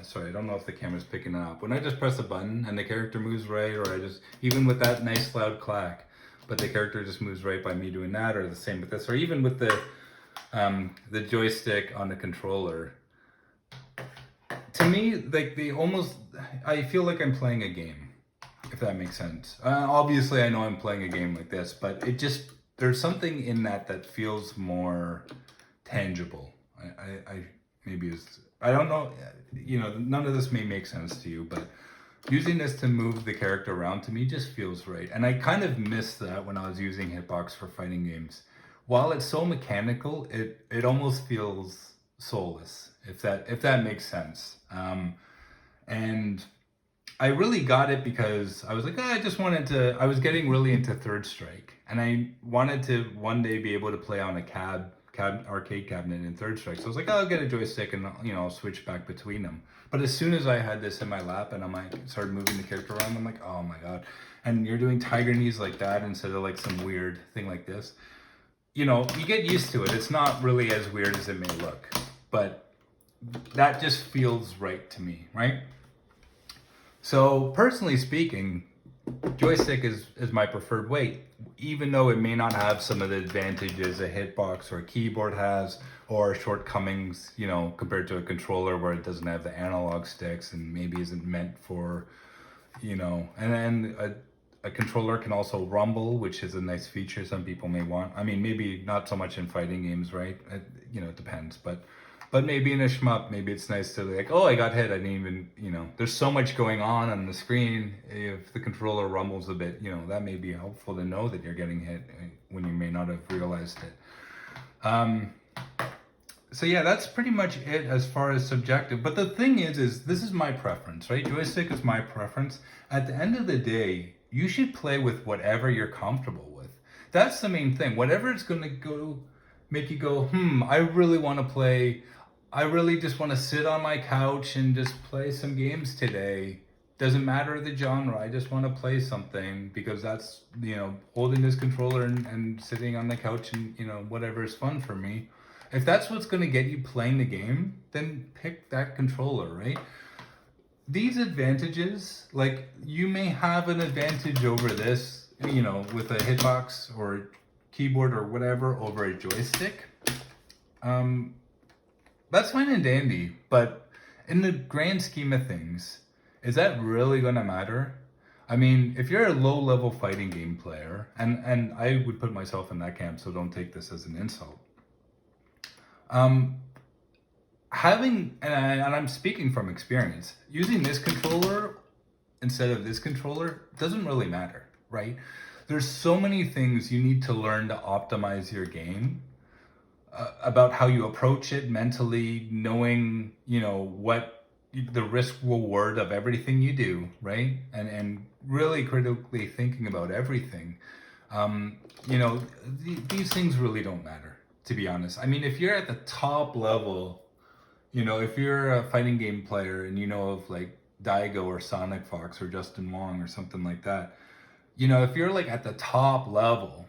sorry, I don't know if the camera's picking it up. When I just press a button and the character moves right, or I just, even with that nice loud clack, but the character just moves right by me doing that, or the same with this, or even with the joystick on the controller. To me, like I feel like I'm playing a game, if that makes sense. Obviously, I know I'm playing a game like this, but there's something in that feels more tangible. I maybe it's, I don't know, none of this may make sense to you, but using this to move the character around to me just feels right. And I kind of missed that when I was using Hitbox for fighting games. While it's so mechanical, it almost feels soulless, if that makes sense. And I really got it because I was like, I was getting really into Third Strike, and I wanted to one day be able to play on a arcade cabinet in Third Strike. So I was like, I'll get a joystick and I'll switch back between them. But as soon as I had this in my lap and started moving the character around, I'm like, oh my god! And you're doing tiger knees like that instead of like some weird thing like this. You get used to it. It's not really as weird as it may look, but that just feels right to me, right? So personally speaking, joystick is my preferred way, even though it may not have some of the advantages a hitbox or a keyboard has, or shortcomings, compared to a controller where it doesn't have the analog sticks and maybe isn't meant for, and then a controller can also rumble, which is a nice feature some people may want. I mean, maybe not so much in fighting games, right? It depends, but maybe in a shmup, maybe it's nice to like, oh, I got hit. I didn't even, there's so much going on the screen. If the controller rumbles a bit, that may be helpful to know that you're getting hit when you may not have realized it. So yeah, that's pretty much it as far as subjective. But the thing is this is my preference, right? Joystick is my preference. At the end of the day, you should play with whatever you're comfortable with. That's the main thing. Whatever it's going to make you go, I really want to play. I really just want to sit on my couch and just play some games today. Doesn't matter the genre. I just want to play something because that's, holding this controller and sitting on the couch and, whatever is fun for me. If that's what's going to get you playing the game, then pick that controller, right? These advantages, like you may have an advantage over this, with a hitbox or keyboard or whatever over a joystick. That's fine and dandy, but in the grand scheme of things, is that really going to matter? I mean, if you're a low-level fighting game player, and I would put myself in that camp, so don't take this as an insult. And I'm speaking from experience, using this controller instead of this controller doesn't really matter, right? There's so many things you need to learn to optimize your game, about how you approach it mentally, knowing, what the risk reward of everything you do, right? And really critically thinking about everything. These things really don't matter, to be honest. I mean, if you're at the top level, if you're a fighting game player and of like Daigo or Sonic Fox or Justin Wong or something like that, if you're like at the top level,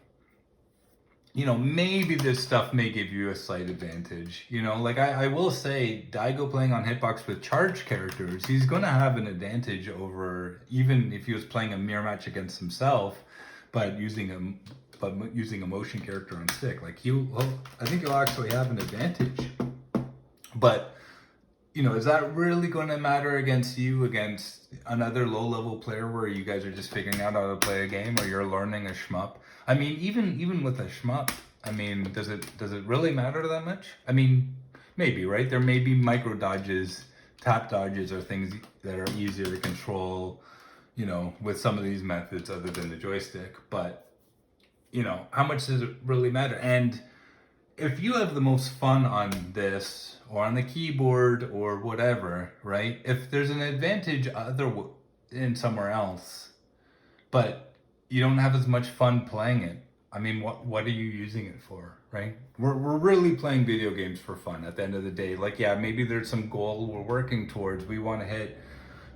maybe this stuff may give you a slight advantage. Like I will say, Daigo playing on Hitbox with charged characters, he's going to have an advantage over, even if he was playing a mirror match against himself, but using a motion character on stick. Like I think he'll actually have an advantage. But is that really going to matter against another low-level player where you guys are just figuring out how to play a game, or you're learning a shmup? I mean, even with a shmup, I mean, does it really matter that much? I mean, maybe, right? There may be micro dodges, tap dodges, or things that are easier to control, with some of these methods other than the joystick. But, how much does it really matter? And if you have the most fun on this or on the keyboard or whatever, right? If there's an advantage in somewhere else, but you don't have as much fun playing it, I mean, what are you using it for, right? We're really playing video games for fun at the end of the day. Like, yeah, maybe there's some goal we're working towards. We want to hit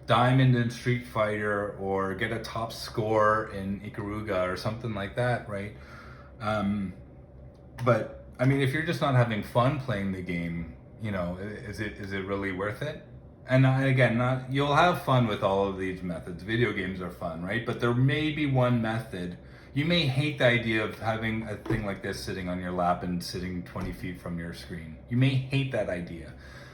Diamond in Street Fighter or get a top score in Ikaruga or something like that, right? But I mean, if you're just not having fun playing the game, is it really worth it? And again, you'll have fun with all of these methods. Video games are fun, right? But there may be one method. You may hate the idea of having a thing like this sitting on your lap and sitting 20 feet from your screen. You may hate that idea,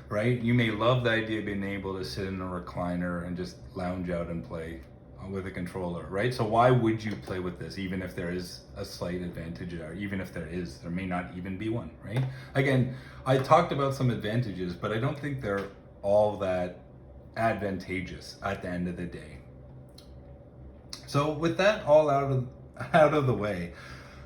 right? You may love the idea of being able to sit in a recliner and just lounge out and play with a controller, right? So why would you play with this, even if there is a slight advantage, or even if there may not even be one, right? Again, I talked about some advantages, but I don't think they're all that advantageous at the end of the day. So with that all out of the way,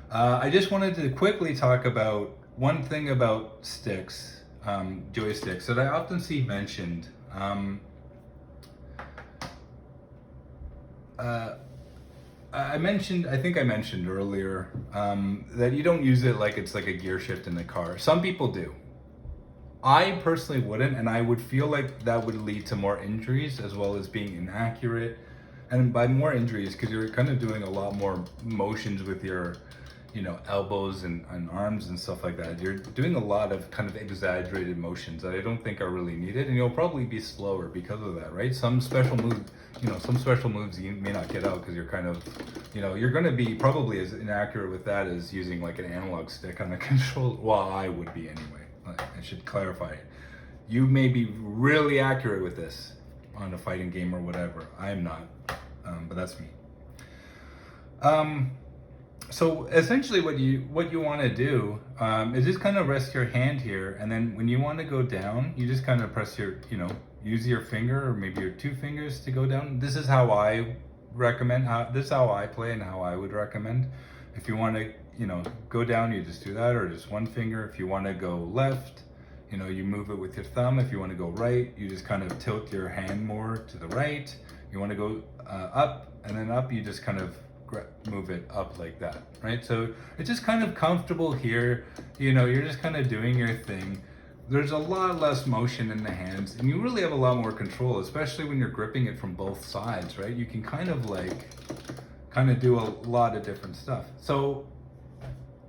I just wanted to quickly talk about one thing about sticks, joysticks, that I often see mentioned. I think I mentioned earlier that you don't use it like it's like a gear shift in the car. Some people do. I personally wouldn't, and I would feel like that would lead to more injuries as well as being inaccurate. And by more injuries, because you're kind of doing a lot more motions with your, elbows and arms and stuff like that. You're doing a lot of kind of exaggerated motions that I don't think are really needed, and you'll probably be slower because of that, right? Some special moves you may not get out because you're kind of, you're going to be probably as inaccurate with that as using like an analog stick on a control. Well, I would be anyway. I should clarify it. You may be really accurate with this on a fighting game or whatever. I am not, but that's me. So essentially what you want to do is just kind of rest your hand here, and then when you want to go down, you just kind of press your, use your finger or maybe your two fingers to go down. This is how I recommend, this is how I play and how I would recommend. If you want to, go down, you just do that, or just one finger. If you want to go left, you move it with your thumb. If you want to go right, you just kind of tilt your hand more to the right. You want to go up, and then up, you just kind of move it up like that, right? So it's just kind of comfortable here. You're just kind of doing your thing. There's a lot less motion in the hands, and you really have a lot more control, especially when you're gripping it from both sides, right? You can kind of do a lot of different stuff. So,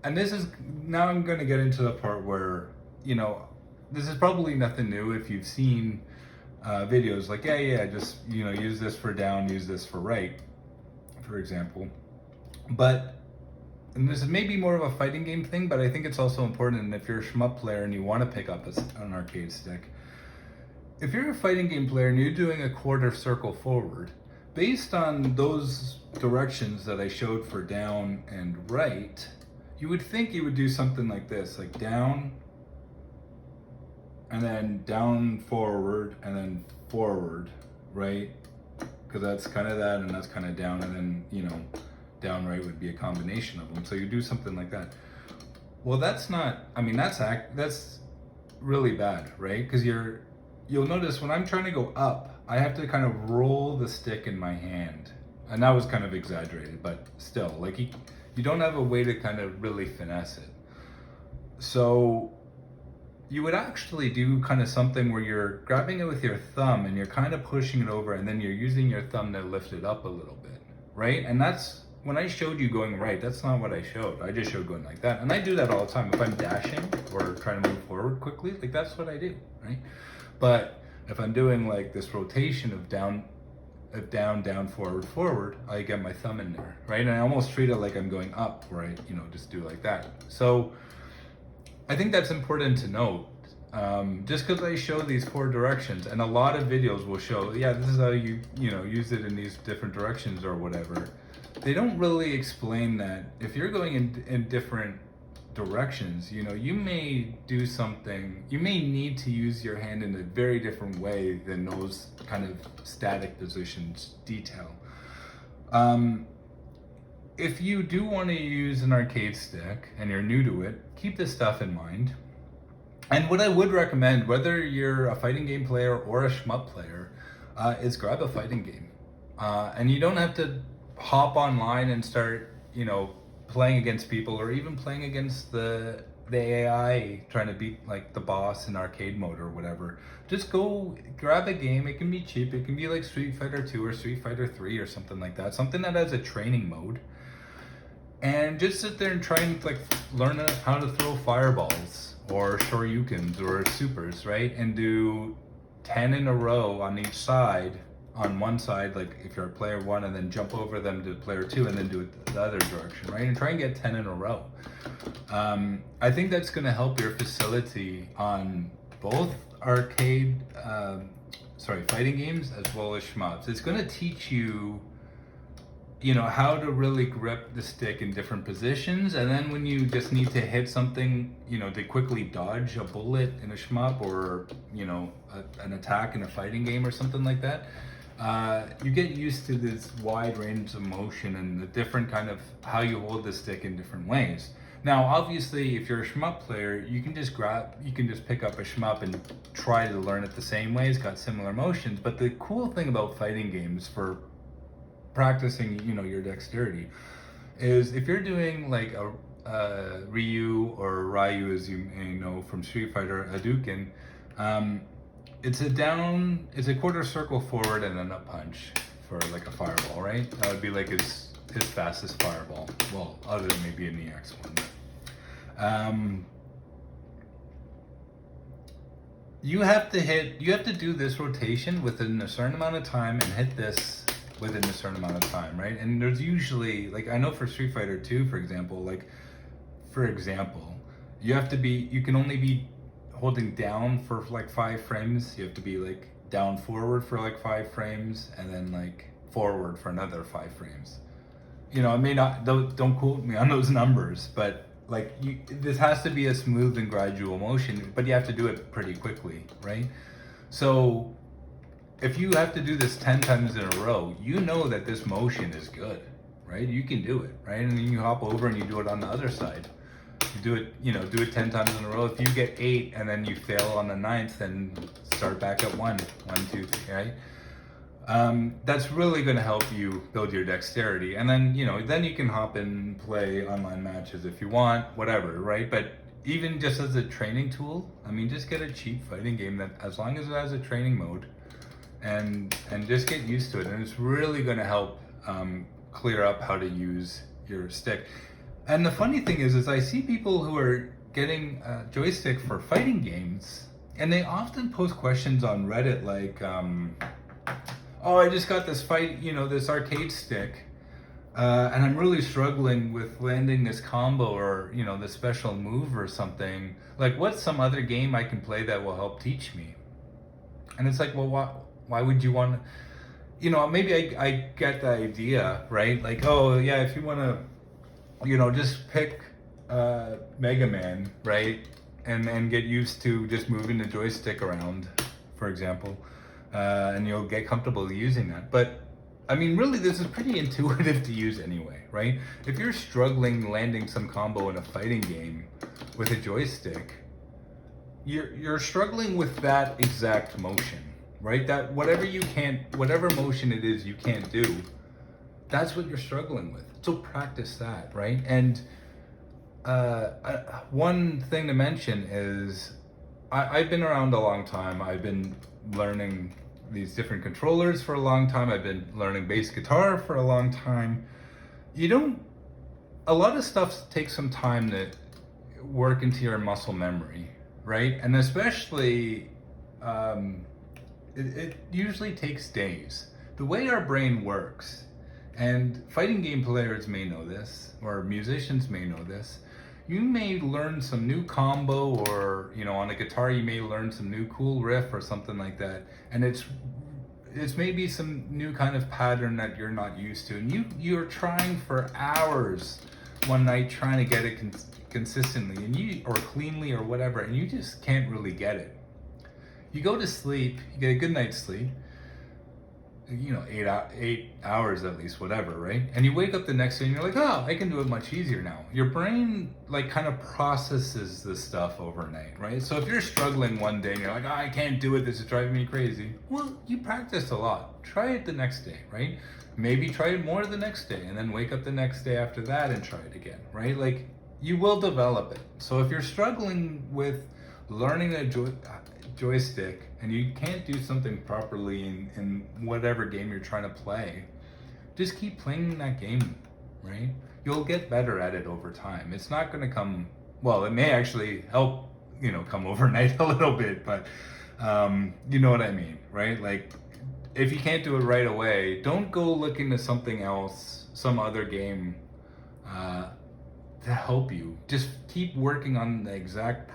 and now I'm going to get into the part where, this is probably nothing new if you've seen videos like, just, use this for down, use this for right, for example. And this is maybe more of a fighting game thing, but I think it's also important. And if you're a shmup player and you want to pick up an arcade stick, if you're a fighting game player and you're doing a quarter circle forward, based on those directions that I showed for down and right, you would think you would do something like this, like down, and then down forward, and then forward, right? Because that's kind of that, and that's kind of down, and then, down right would be a combination of them. So you do something like that. Well, that's really bad, right? Because you'll notice when I'm trying to go up, I have to kind of roll the stick in my hand. And that was kind of exaggerated, but still, like you don't have a way to kind of really finesse it. So you would actually do kind of something where you're grabbing it with your thumb and you're kind of pushing it over, and then you're using your thumb to lift it up a little bit, right? And that's when I showed you going right, that's not what I showed. I just showed going like that. And I do that all the time. If I'm dashing or trying to move forward quickly, like that's what I do, right? But if I'm doing like this rotation of down, down, forward, forward, I get my thumb in there, right? And I almost treat it like I'm going up, where I, just do like that. So I think that's important to note. Just because I show these 4 directions, and a lot of videos will show, yeah, this is how you use it in these different directions or whatever. They don't really explain that if you're going in different directions, you may do something, you may need to use your hand in a very different way than those kind of static positions detail. If you do want to use an arcade stick and you're new to it, keep this stuff in mind. And what I would recommend, whether you're a fighting game player or a shmup player, is grab a fighting game. And you don't have to hop online and start, playing against people, or even playing against the AI trying to beat like the boss in arcade mode or whatever. Just go grab a game. It can be cheap. It can be like Street Fighter 2 or Street Fighter 3 or something like that. Something that has a training mode. And just sit there and try and like learn how to throw fireballs or shoryukens or supers, right? And do 10 in a row on each side. On one side, like if you're a player 1, and then jump over them to player 2, and then do it the other direction, right? And try and get 10 in a row. I think that's going to help your facility on both arcade, fighting games as well as shmups. It's going to teach you, how to really grip the stick in different positions, and then when you just need to hit something, to quickly dodge a bullet in a shmup, or an attack in a fighting game or something like that. You get used to this wide range of motion and the different kind of how you hold the stick in different ways. Now, obviously, if you're a shmup player, you can just pick up a shmup and try to learn it the same way. It's got similar motions. But the cool thing about fighting games for practicing, your dexterity, is if you're doing like a Ryu or Ryu, as you may know from Street Fighter, Hadouken, it's a quarter circle forward and then a punch for like a fireball, right? That would be like his fastest fireball. Well, other than maybe an EX one. You have to do this rotation within a certain amount of time and hit this within a certain amount of time, right? And there's usually, like I know for Street Fighter 2, for example, you can only be holding down for like 5 frames. You have to be like down forward for like 5 frames, and then like forward for another 5 frames. It may not, don't quote me on those numbers, but like this has to be a smooth and gradual motion, but you have to do it pretty quickly, right? So if you have to do this 10 times in a row, that this motion is good, right? You can do it, right? And then you hop over and you do it on the other side. You do it 10 times in a row. If you get 8 and then you fail on the 9th, then start back at 1, 2, 3, right? That's really going to help you build your dexterity. And then, then you can hop and play online matches if you want, whatever, right? But even just as a training tool, just get a cheap fighting game that, as long as it has a training mode, and just get used to it. And it's really going to help clear up how to use your stick. And the funny thing is I see people who are getting a joystick for fighting games, and they often post questions on Reddit like, oh, I just got this this arcade stick, and I'm really struggling with landing this combo or, this special move or something. Like, what's some other game I can play that will help teach me? And it's like, well, why would you want to, maybe I get the idea, right? Like, oh yeah, if you want to, just pick Mega Man, right? And get used to just moving the joystick around, for example. And you'll get comfortable using that. But, really, this is pretty intuitive to use anyway, right? If you're struggling landing some combo in a fighting game with a joystick, you're struggling with that exact motion, right? That whatever motion it is you can't do, that's what you're struggling with. So practice that, right? And one thing to mention is I've been around a long time. I've been learning these different controllers for a long time. I've been learning bass guitar for a long time. you don't, a lot of stuff takes some time to work into your muscle memory, right? And especially, it usually takes days. The way our brain works, and fighting game players may know this, or musicians may know this, you may learn some new combo, or on a guitar you may learn some new cool riff or something like that, and it's maybe some new kind of pattern that you're not used to, and you're trying for hours one night trying to get it consistently or cleanly or whatever, and you just can't really get it. You go to sleep, you get a good night's sleep, 8 hours at least, whatever, right? And you wake up the next day and you're like, oh, I can do it much easier now. Your brain kind of processes this stuff overnight, right? So if you're struggling one day and you're like, oh, I can't do it, this is driving me crazy. Well, you practiced a lot. Try it the next day, right? Maybe try it more the next day, and then wake up the next day after that and try it again, right? Like, you will develop it. So if you're struggling with learning a joystick and you can't do something properly in whatever game you're trying to play, just keep playing that game, right? You'll get better at it over time. It's not going to come, well, it may actually help, come overnight a little bit, but you know what I mean, right? Like, if you can't do it right away, don't go looking to something else, some other game, to help you. Just keep working on the exact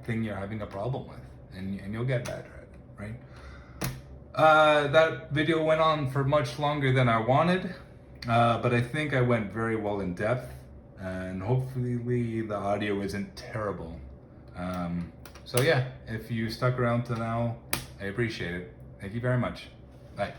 thing you're having a problem with, and you'll get better at it, right? That video went on for much longer than I wanted, but I think I went very well in depth, and hopefully the audio isn't terrible. So yeah, if you stuck around to now, I appreciate it. Thank you very much. Bye.